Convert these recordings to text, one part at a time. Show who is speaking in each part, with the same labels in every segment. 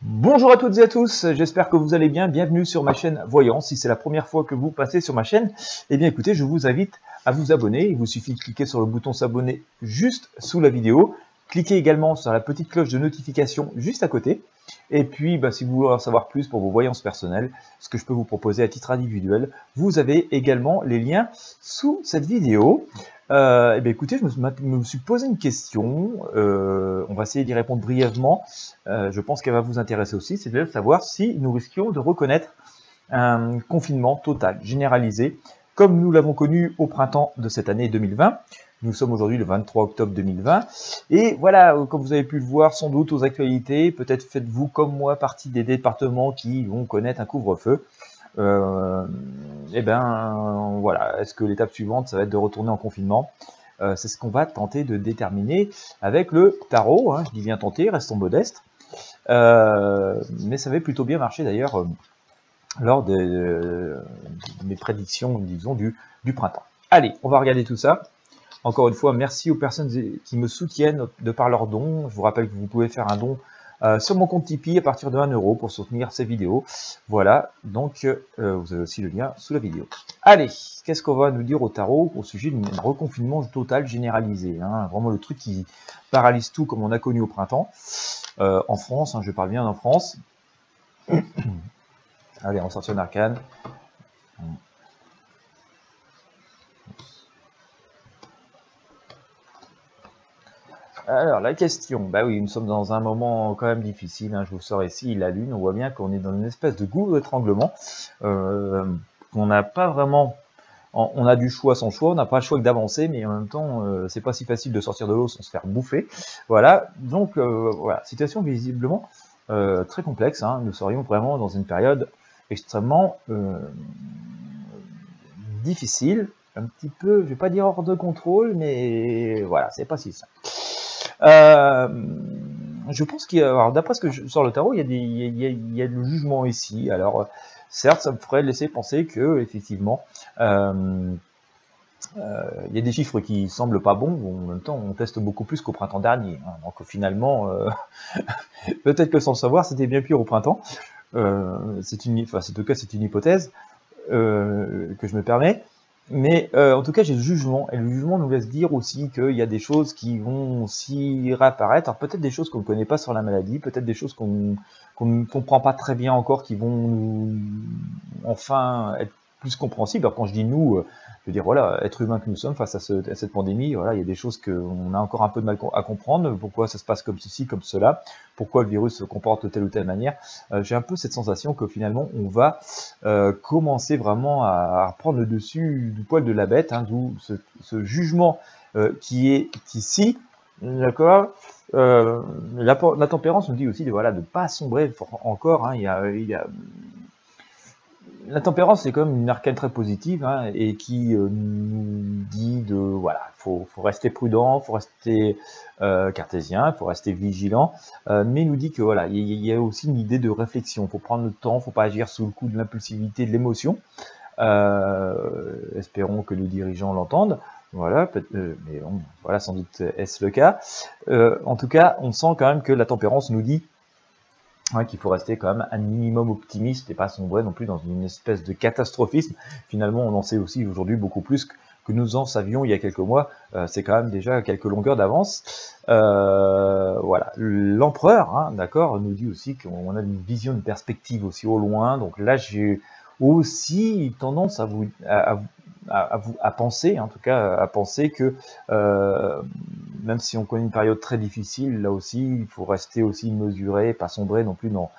Speaker 1: Bonjour à toutes et à tous, j'espère que vous allez bien, bienvenue sur ma chaîne Voyance. Si c'est la première fois que vous passez sur ma chaîne, eh bien écoutez, je vous invite à vous abonner. Il vous suffit de cliquer sur le bouton s'abonner juste sous la vidéo. Cliquez également sur la petite cloche de notification juste à côté. Et puis, si vous voulez en savoir plus pour vos voyances personnelles, ce que je peux vous proposer à titre individuel, vous avez également les liens sous cette vidéo. Eh bien, écoutez, je me suis posé une question, on va essayer d'y répondre brièvement, je pense qu'elle va vous intéresser aussi, c'est de savoir si nous risquions de reconnaître un confinement total, généralisé, comme nous l'avons connu au printemps de cette année 2020. Nous sommes aujourd'hui le 23 octobre 2020, et voilà, comme vous avez pu le voir sans doute aux actualités, peut-être faites-vous comme moi partie des départements qui vont connaître un couvre-feu. Eh ben voilà, est-ce que l'étape suivante, ça va être de retourner en confinement? C'est ce qu'on va tenter de déterminer avec le tarot, hein, je dis bien tenter, restons modestes. Mais ça avait plutôt bien marché d'ailleurs lors de mes prédictions, disons, du printemps. Allez, on va regarder tout ça. Encore une fois, merci aux personnes qui me soutiennent de par leurs dons. Je vous rappelle que vous pouvez faire un don sur mon compte Tipeee à partir de 1 € pour soutenir ces vidéos. Voilà, donc vous avez aussi le lien sous la vidéo. Allez, qu'est-ce qu'on va nous dire au tarot au sujet d'un reconfinement total généralisé, hein, vraiment le truc qui paralyse tout comme on a connu au printemps, en France, hein, je parle bien en France. Allez, on va sortir un arcane. Alors, la question, oui, nous sommes dans un moment quand même difficile, hein, je vous sors ici la lune, on voit bien qu'on est dans une espèce de goulot d'étranglement, qu'on n'a pas vraiment, on a du choix sans choix, on n'a pas le choix que d'avancer, mais en même temps, c'est pas si facile de sortir de l'eau sans se faire bouffer, voilà, donc voilà, situation visiblement très complexe, hein, nous serions vraiment dans une période extrêmement difficile, un petit peu, je vais pas dire hors de contrôle, mais voilà, c'est pas si simple. Je pense qu'il y a, d'après ce que je sors le tarot, il y a le jugement ici. Alors, certes, ça me ferait laisser penser que, effectivement, il y a des chiffres qui semblent pas bons. En même temps, on teste beaucoup plus qu'au printemps dernier. Hein, donc, finalement, peut-être que sans le savoir, c'était bien pire au printemps. En tout cas, c'est une hypothèse que je me permets. Mais en tout cas, j'ai le jugement, et le jugement nous laisse dire aussi qu'il y a des choses qui vont aussi réapparaître, alors peut-être des choses qu'on ne connaît pas sur la maladie, peut-être des choses qu'on ne comprend pas très bien encore, qui vont nous, enfin être plus compréhensibles. Alors quand je dis nous, je veux dire, voilà, être humain que nous sommes face à cette pandémie, voilà, il y a des choses qu'on a encore un peu de mal à comprendre, pourquoi ça se passe comme ceci, comme cela, pourquoi le virus se comporte de telle ou telle manière. J'ai un peu cette sensation que finalement, on va commencer vraiment à prendre le dessus du poil de la bête, hein, d'où ce jugement qui est ici, d'accord. La tempérance nous dit aussi de voilà de pas sombrer encore, hein, la tempérance, c'est quand même une arcane très positive, hein, et qui nous dit de voilà, faut rester prudent, faut rester cartésien, faut rester vigilant, mais nous dit que voilà, il y a aussi une idée de réflexion. Faut prendre le temps, faut pas agir sous le coup de l'impulsivité, de l'émotion. Espérons que les dirigeants l'entendent. Voilà, mais bon, voilà, sans doute est-ce le cas. En tout cas, on sent quand même que la tempérance nous dit qu'il faut rester quand même un minimum optimiste et pas sombrer non plus dans une espèce de catastrophisme. Finalement, on en sait aussi aujourd'hui beaucoup plus que nous en savions il y a quelques mois. C'est quand même déjà quelques longueurs d'avance. Voilà, l'empereur, hein, d'accord, nous dit aussi qu'on a une vision, une perspective aussi au loin. Donc là, j'ai aussi tendance à penser, en tout cas, à penser que même si on connaît une période très difficile, là aussi, il faut rester aussi mesuré, pas sombrer non plus dans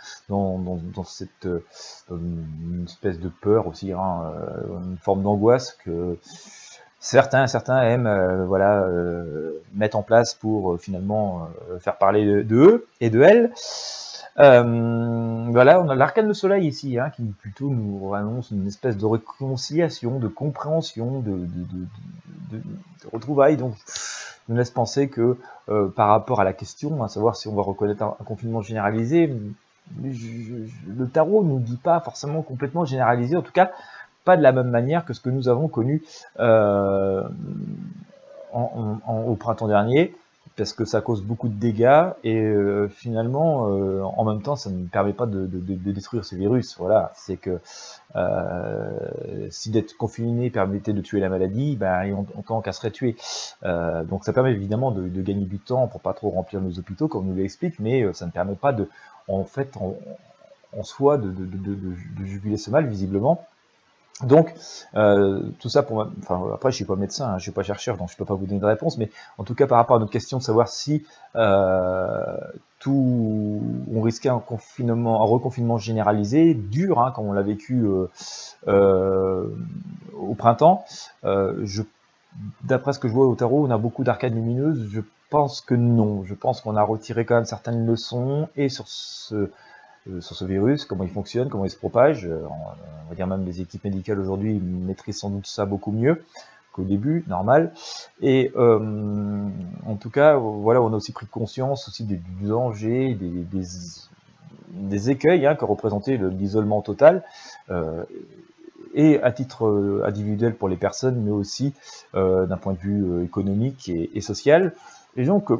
Speaker 1: cette une espèce de peur aussi, hein, une forme d'angoisse que certains aiment voilà, mettre en place pour finalement faire parler d'eux et de elles. Voilà, on a l'arcane de soleil ici, hein, qui plutôt nous annonce une espèce de réconciliation, de compréhension, de retrouvailles. Donc, nous laisse penser que par rapport à la question, à savoir si on va reconnaître un confinement généralisé, le tarot ne nous dit pas forcément complètement généralisé, en tout cas pas de la même manière que ce que nous avons connu au printemps dernier. parce que ça cause beaucoup de dégâts et finalement, en même temps, ça ne permet pas de détruire ce virus. Voilà, c'est que si d'être confiné permettait de tuer la maladie, ben, on tend qu'à se rétuer. Donc ça permet évidemment de gagner du temps pour pas trop remplir nos hôpitaux, comme nous l'explique, mais ça ne permet pas de, en fait, en soi, de juguler ce mal, visiblement. Donc, tout ça pour enfin, après, je suis pas médecin, hein, je suis pas chercheur, donc je peux pas vous donner de réponse, mais en tout cas, par rapport à notre question de savoir si on risquait un reconfinement généralisé, dur, hein, comme on l'a vécu au printemps, d'après ce que je vois au tarot, on a beaucoup d'arcades lumineuses, je pense que non, je pense qu'on a retiré quand même certaines leçons, et sur ce virus, comment il fonctionne, comment il se propage. On va dire même les équipes médicales aujourd'hui maîtrisent sans doute ça beaucoup mieux qu'au début, normal. Et en tout cas, voilà, on a aussi pris conscience aussi du danger, des écueils que représentait l'isolement total, et à titre individuel pour les personnes, mais aussi d'un point de vue économique et social. Et donc,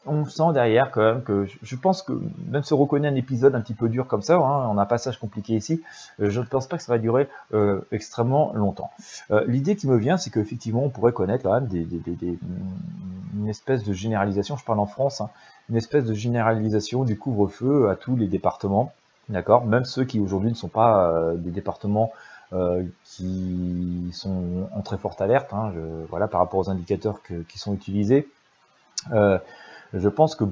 Speaker 1: on sent derrière quand même que je pense que même si on reconnaît un épisode un petit peu dur comme ça, hein, on a un passage compliqué ici, je ne pense pas que ça va durer extrêmement longtemps. L'idée qui me vient, c'est qu'effectivement on pourrait connaître quand même une espèce de généralisation, je parle en France, hein, une espèce de généralisation du couvre-feu à tous les départements, d'accord, même ceux qui aujourd'hui ne sont pas des départements qui sont en très forte alerte, hein, voilà, par rapport aux indicateurs qui sont utilisés. Je pense que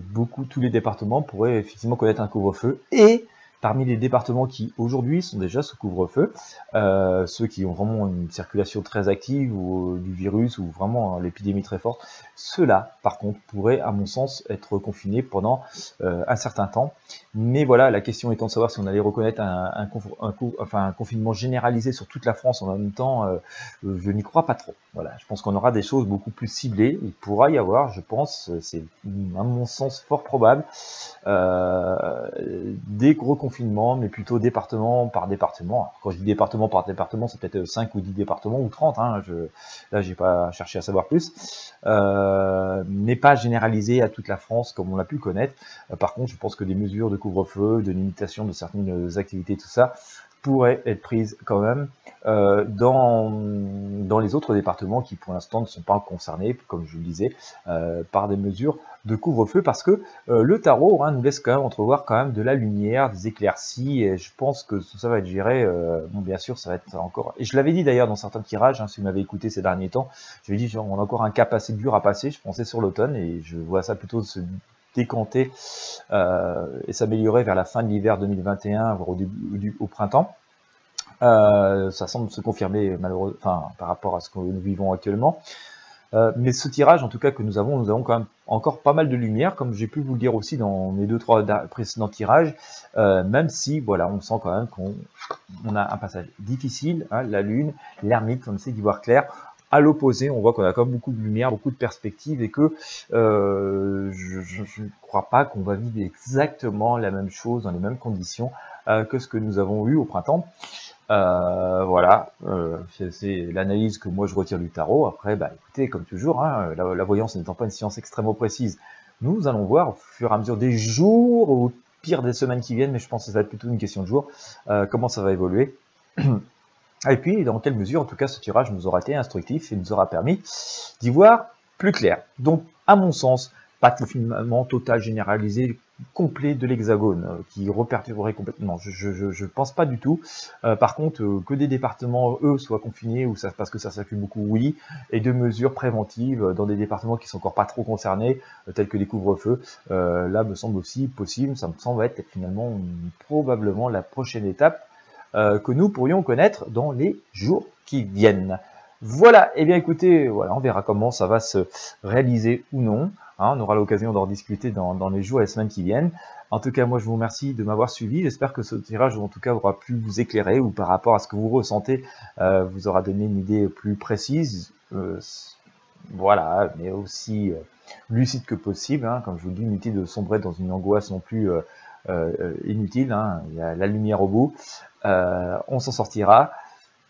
Speaker 1: tous les départements pourraient effectivement connaître un couvre-feu, et parmi les départements qui aujourd'hui sont déjà sous couvre-feu, ceux qui ont vraiment une circulation très active ou du virus ou vraiment l'épidémie très forte, ceux-là par contre pourraient à mon sens être confinés pendant un certain temps. Mais voilà, la question étant de savoir si on allait reconnaître un confinement généralisé sur toute la France en même temps, je n'y crois pas trop. Voilà, je pense qu'on aura des choses beaucoup plus ciblées. Il pourra y avoir, je pense, c'est à mon sens fort probable, des gros confinements, mais plutôt département par département. Alors, quand je dis département par département, c'est peut-être 5 ou 10 départements ou 30, hein, là j'ai pas cherché à savoir plus, mais pas généralisé à toute la France comme on l'a pu le connaître. Par contre, je pense que des mesures de couvre-feu, de limitation de certaines activités, tout ça, pourraient être prises quand même dans les autres départements qui pour l'instant ne sont pas concernés, comme je le disais, par des mesures de couvre-feu, parce que le tarot nous laisse quand même entrevoir quand même de la lumière, des éclaircies, et je pense que tout ça va être géré, bon bien sûr ça va être encore, et je l'avais dit d'ailleurs dans certains tirages, hein, si vous m'avez écouté ces derniers temps, je l'ai dit, on a encore un cap assez dur à passer, je pensais sur l'automne, et je vois ça plutôt se décanter et s'améliorer vers la fin de l'hiver 2021, voire au printemps. Ça semble se confirmer malheureusement, enfin, par rapport à ce que nous vivons actuellement. Mais ce tirage, en tout cas, que nous avons quand même encore pas mal de lumière, comme j'ai pu vous le dire aussi dans mes 2-3 précédents tirages, même si, voilà, on sent quand même qu'on a un passage difficile, hein, la Lune, l'ermite, on essaie d'y voir clair. À l'opposé, on voit qu'on a quand même beaucoup de lumière, beaucoup de perspectives, et que je ne crois pas qu'on va vivre exactement la même chose dans les mêmes conditions que ce que nous avons eu au printemps. Voilà, c'est l'analyse que moi je retire du tarot. Après, bah, écoutez, comme toujours, hein, la voyance n'étant pas une science extrêmement précise, nous allons voir au fur et à mesure des jours, ou au pire des semaines qui viennent, mais je pense que ça va être plutôt une question de jours, comment ça va évoluer. Et puis, dans quelle mesure, en tout cas, ce tirage nous aura été instructif et nous aura permis d'y voir plus clair. Donc, à mon sens, pas de confinement total généralisé complet de l'Hexagone qui reperturberait complètement. Je pense pas du tout. Par contre, que des départements, eux, soient confinés ou parce que ça s'accumule beaucoup, oui, et de mesures préventives dans des départements qui sont encore pas trop concernés, tels que les couvre-feux, là me semble aussi possible. Ça me semble être finalement probablement la prochaine étape que nous pourrions connaître dans les jours qui viennent. Voilà, et bien écoutez, voilà, on verra comment ça va se réaliser ou non. Hein, on aura l'occasion d'en discuter dans les jours et les semaines qui viennent. En tout cas, moi je vous remercie de m'avoir suivi. J'espère que ce tirage, en tout cas, aura pu vous éclairer, ou par rapport à ce que vous ressentez, vous aura donné une idée plus précise. Voilà, mais aussi lucide que possible. Hein, comme je vous le dis, inutile de sombrer dans une angoisse non plus inutile. Hein, il y a la lumière au bout. On s'en sortira.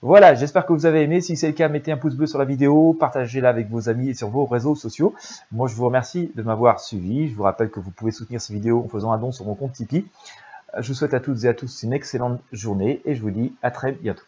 Speaker 1: Voilà, j'espère que vous avez aimé. Si c'est le cas, mettez un pouce bleu sur la vidéo, partagez-la avec vos amis et sur vos réseaux sociaux. Moi, je vous remercie de m'avoir suivi. Je vous rappelle que vous pouvez soutenir ces vidéos en faisant un don sur mon compte Tipeee. Je vous souhaite à toutes et à tous une excellente journée et je vous dis à très bientôt.